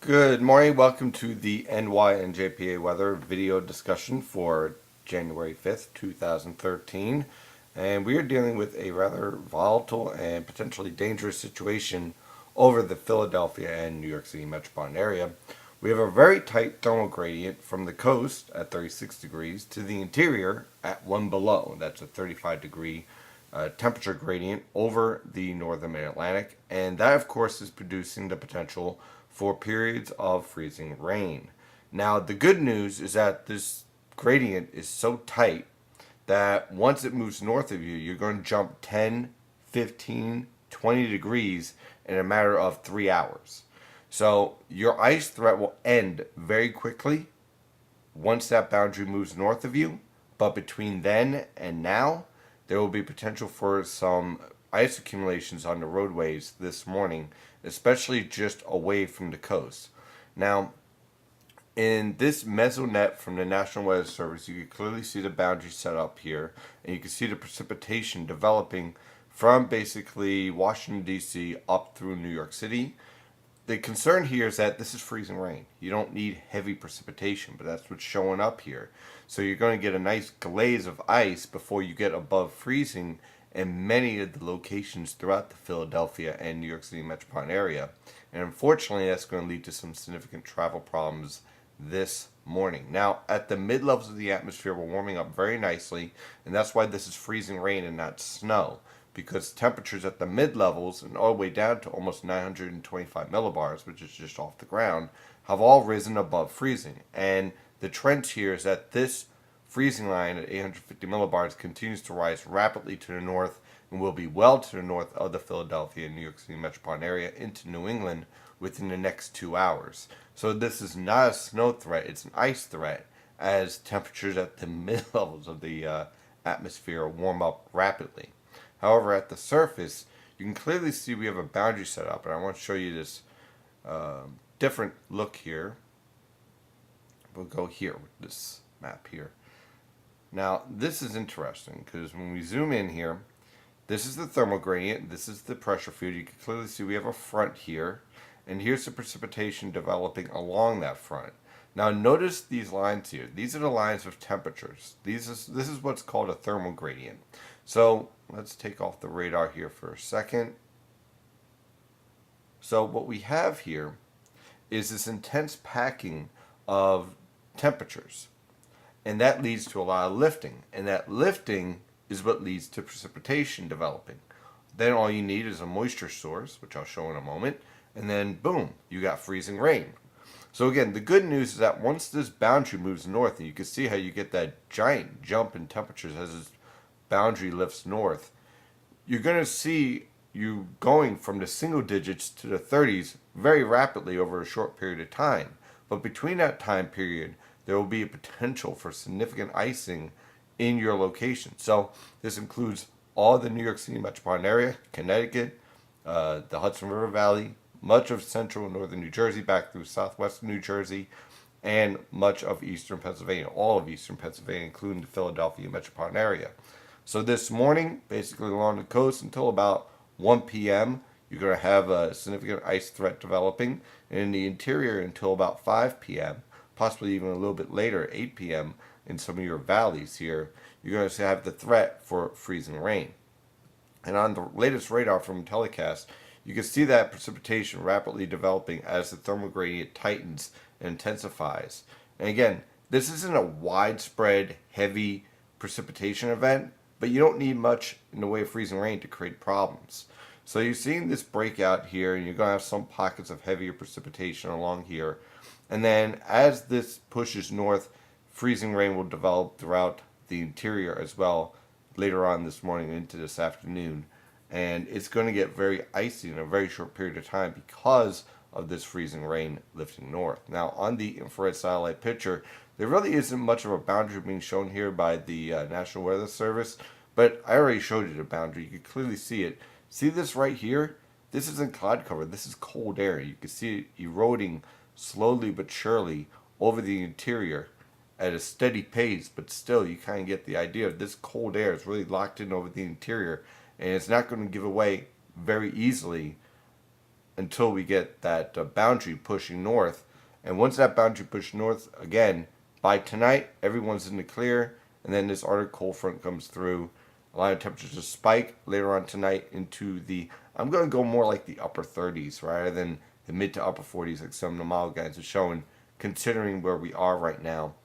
Good morning. Welcome to the NY and JPA weather video discussion for January 5th, 2013. And we are dealing with a rather volatile and potentially dangerous situation over the Philadelphia and New York City metropolitan area. We have a very tight thermal gradient from the coast at 36 degrees to the interior at 1 below. That's a 35-degree temperature gradient over the northern mid-Atlantic, and that of course is producing the potential for periods of freezing rain. Now the good news is that this gradient is so tight that once it moves north of you, you're going to jump 10, 15, 20 degrees in a matter of 3 hours. So your ice threat will end very quickly once that boundary moves north of you, but between then and now, there will be potential for some ice accumulations on the roadways this morning, especially just away from the coast. Now, in this mesonet from the National Weather Service, you can clearly see the boundary set up here, and you can see the precipitation developing from basically Washington, D.C. up through New York City. The concern here is that this is freezing rain. You don't need heavy precipitation, but that's what's showing up here. So you're going to get a nice glaze of ice before you get above freezing in many of the locations throughout the Philadelphia and New York City metropolitan area. And unfortunately, that's going to lead to some significant travel problems this morning. Now, at the mid levels of the atmosphere, we're warming up very nicely, and that's why this is freezing rain and not snow, because temperatures at the mid levels and all the way down to almost 925 millibars, which is just off the ground, have all risen above freezing. And the trend here is that this freezing line at 850 millibars continues to rise rapidly to the north and will be well to the north of the Philadelphia and New York City metropolitan area into New England within the next 2 hours. So this is not a snow threat, it's an ice threat, as temperatures at the mid levels of the atmosphere warm up rapidly. However, at the surface, you can clearly see we have a boundary set up, and I want to show you this different look here. We'll go here with this map here. Now, this is interesting because when we zoom in here, this is the thermal gradient, this is the pressure field. You can clearly see we have a front here, and here's the precipitation developing along that front. Now, notice these lines here. These are the lines of temperatures. This is what's called a thermal gradient. So let's take off the radar here for a second. So what we have here is this intense packing of temperatures, and that leads to a lot of lifting, and that lifting is what leads to precipitation developing. Then all you need is a moisture source, which I'll show in a moment, and then boom, you got freezing rain. So again, the good news is that once this boundary moves north, and you can see how you get that giant jump in temperatures as this boundary lifts north, you're going to see you going from the single digits to the 30s very rapidly over a short period of time. But between that time period, there will be a potential for significant icing in your location. So this includes all the New York City metropolitan area, Connecticut, the Hudson River Valley, much of central and northern New Jersey back through southwestern New Jersey, and much of eastern Pennsylvania, all of eastern Pennsylvania, including the Philadelphia metropolitan area. So this morning, basically along the coast until about 1 p.m., you're going to have a significant ice threat developing. And in the interior until about 5 p.m., possibly even a little bit later, 8 p.m., in some of your valleys here, you're going to have the threat for freezing rain. And on the latest radar from Telecast, you can see that precipitation rapidly developing as the thermal gradient tightens and intensifies. And again, this isn't a widespread, heavy precipitation event, but you don't need much in the way of freezing rain to create problems. So you're seeing this breakout here, and you're going to have some pockets of heavier precipitation along here. And then as this pushes north, freezing rain will develop throughout the interior as well later on this morning into this afternoon. And it's going to get very icy in a very short period of time because of this freezing rain lifting north. Now, on the infrared satellite picture, there really isn't much of a boundary being shown here by the National Weather Service, but I already showed you the boundary. You can clearly see it. See this right here? This isn't cloud cover. This is cold air. You can see it eroding slowly but surely over the interior at a steady pace, but still you kind of get the idea of this cold air is really locked in over the interior, and it's not going to give away very easily until we get that boundary pushing north. And once that boundary pushes north, again, by tonight, everyone's in the clear. And then this Arctic cold front comes through, allowing temperatures to spike later on tonight into the, I'm going to go more like the upper 30s rather than the mid to upper 40s like some of the model guides are showing, considering where we are right now.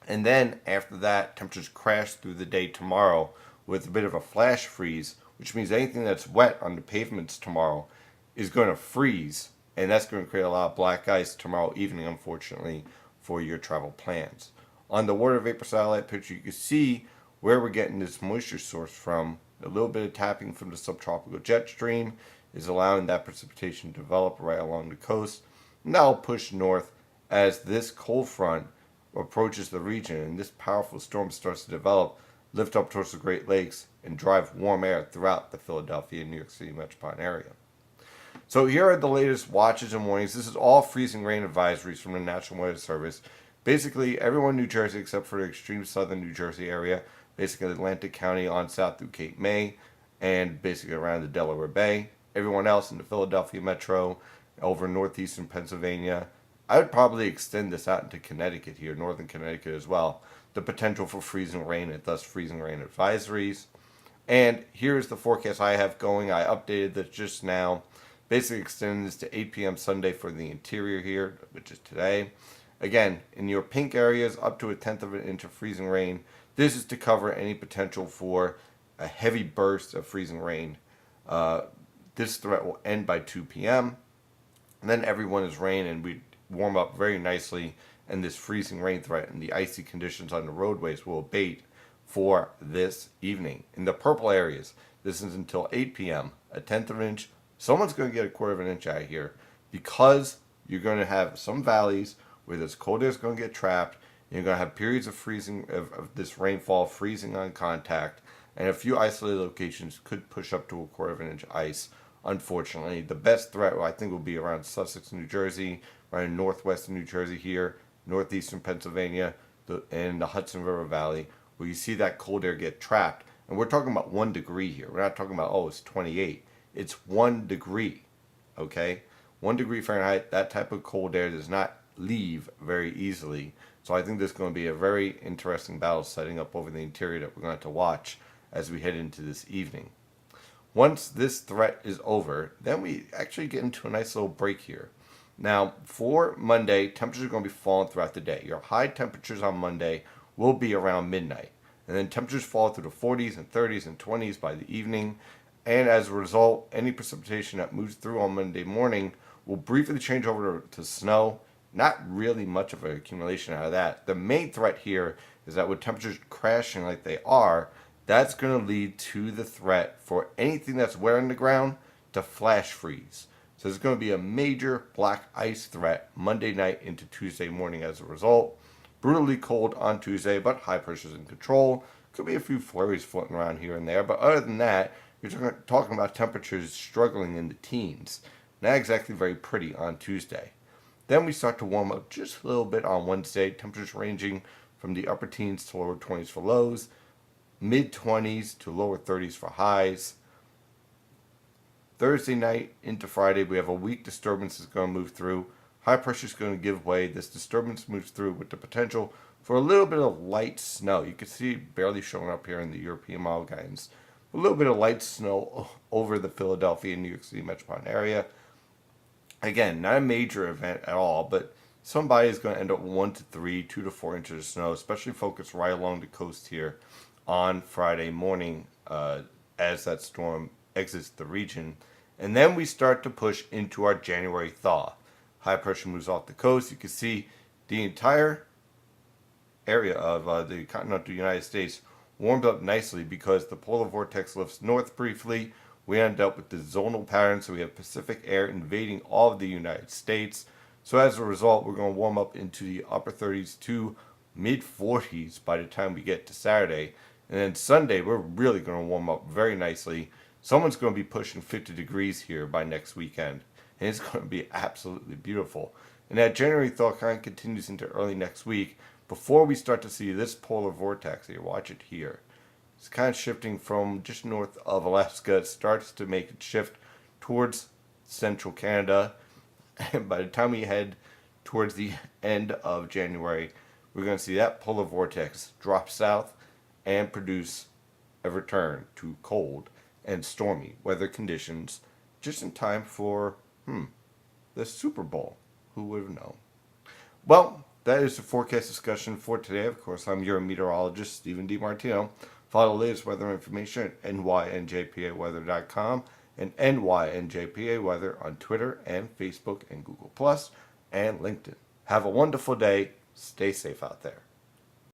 And then after that, temperatures crash through the day tomorrow with a bit of a flash freeze, which means anything that's wet on the pavements tomorrow is going to freeze. And that's going to create a lot of black ice tomorrow evening, unfortunately, for your travel plans. On the water vapor satellite picture, you can see where we're getting this moisture source from. A little bit of tapping from the subtropical jet stream is allowing that precipitation to develop right along the coast. And that'll push north as this cold front approaches the region and this powerful storm starts to develop, lift up towards the Great Lakes, and drive warm air throughout the Philadelphia and New York City metropolitan area. So here are the latest watches and warnings. This is all freezing rain advisories from the National Weather Service. Basically, everyone in New Jersey except for the extreme southern New Jersey area, basically Atlantic County on south through Cape May, and basically around the Delaware Bay. Everyone else in the Philadelphia metro, over northeastern Pennsylvania. I would probably extend this out into Connecticut here, northern Connecticut as well. The potential for freezing rain and thus freezing rain advisories. And here's the forecast I have going. I updated this just now. Basically extending this to 8 p.m. Sunday for the interior here, which is today. Again, in your pink areas, up to 1/10 of an inch of freezing rain. This is to cover any potential for a heavy burst of freezing rain. This threat will end by 2 p.m. And then everyone is rain and we warm up very nicely, and this freezing rain threat and the icy conditions on the roadways will abate for this evening. In the purple areas, this is until 8 p.m., 1/10 of an inch. Someone's going to get 1/4 of an inch out of here because you're going to have some valleys where this cold air is going to get trapped. And you're going to have periods of freezing, of this rainfall freezing on contact, and a few isolated locations could push up to 1/4 of an inch ice. Unfortunately, the best threat I think will be around Sussex, New Jersey, right in northwestern New Jersey here, northeastern Pennsylvania, and the Hudson River Valley, where you see that cold air get trapped. And we're talking about 1 degree here. We're not talking about, oh, it's 28. It's 1 degree, okay? 1 degree Fahrenheit, that type of cold air does not leave very easily. So I think there's going to be a very interesting battle setting up over the interior that we're going to have to watch as we head into this evening. Once this threat is over, then we actually get into a nice little break here. Now, for Monday, temperatures are going to be falling throughout the day. Your high temperatures on Monday will be around midnight. And then temperatures fall through the 40s and 30s and 20s by the evening. And as a result, any precipitation that moves through on Monday morning will briefly change over to snow. Not really much of an accumulation out of that. The main threat here is that with temperatures crashing like they are, that's going to lead to the threat for anything that's wet on the ground to flash freeze. So there's going to be a major black ice threat Monday night into Tuesday morning as a result. Brutally cold on Tuesday, but high pressure's in control. Could be a few flurries floating around here and there, but other than that, you're talking about temperatures struggling in the teens. Not exactly very pretty on Tuesday. Then we start to warm up just a little bit on Wednesday. Temperatures ranging from the upper teens to lower 20s for lows, mid 20s to lower 30s for highs. Thursday night into Friday, we have a weak disturbance that's going to move through. High pressure is going to give way. This disturbance moves through with the potential for a little bit of light snow. You can see it barely showing up here in the European model guidance. A little bit of light snow over the Philadelphia and New York City metropolitan area. Again, not a major event at all, but somebody is going to end up with 1 to 3, 2 to 4 inches of snow, especially focused right along the coast here on Friday morning as that storm exits the region. And then we start to push into our January thaw. High pressure moves off the coast. You can see the entire area of the continental United States warmed up nicely because the polar vortex lifts north briefly. We end up with the zonal pattern, so we have Pacific air invading all of the United States. So as a result, we're going to warm up into the upper 30s to mid 40s by the time we get to Saturday. And then Sunday, we're really going to warm up very nicely. Someone's going to be pushing 50 degrees here by next weekend. And it's going to be absolutely beautiful. And that January thaw kind of continues into early next week before we start to see this polar vortex here. Watch it here. It's kind of shifting from just north of Alaska. It starts to make it shift towards central Canada. And by the time we head towards the end of January, we're going to see that polar vortex drop south and produce a return to cold and stormy weather conditions just in time for the Super Bowl. Who would have known? Well, that is the forecast discussion for today. Of course, I'm your meteorologist, Stephen DiMartino. Follow the latest weather information at nynjpaweather.com and nynjpa weather on Twitter and Facebook and Google Plus and LinkedIn. Have a wonderful day. Stay safe out there.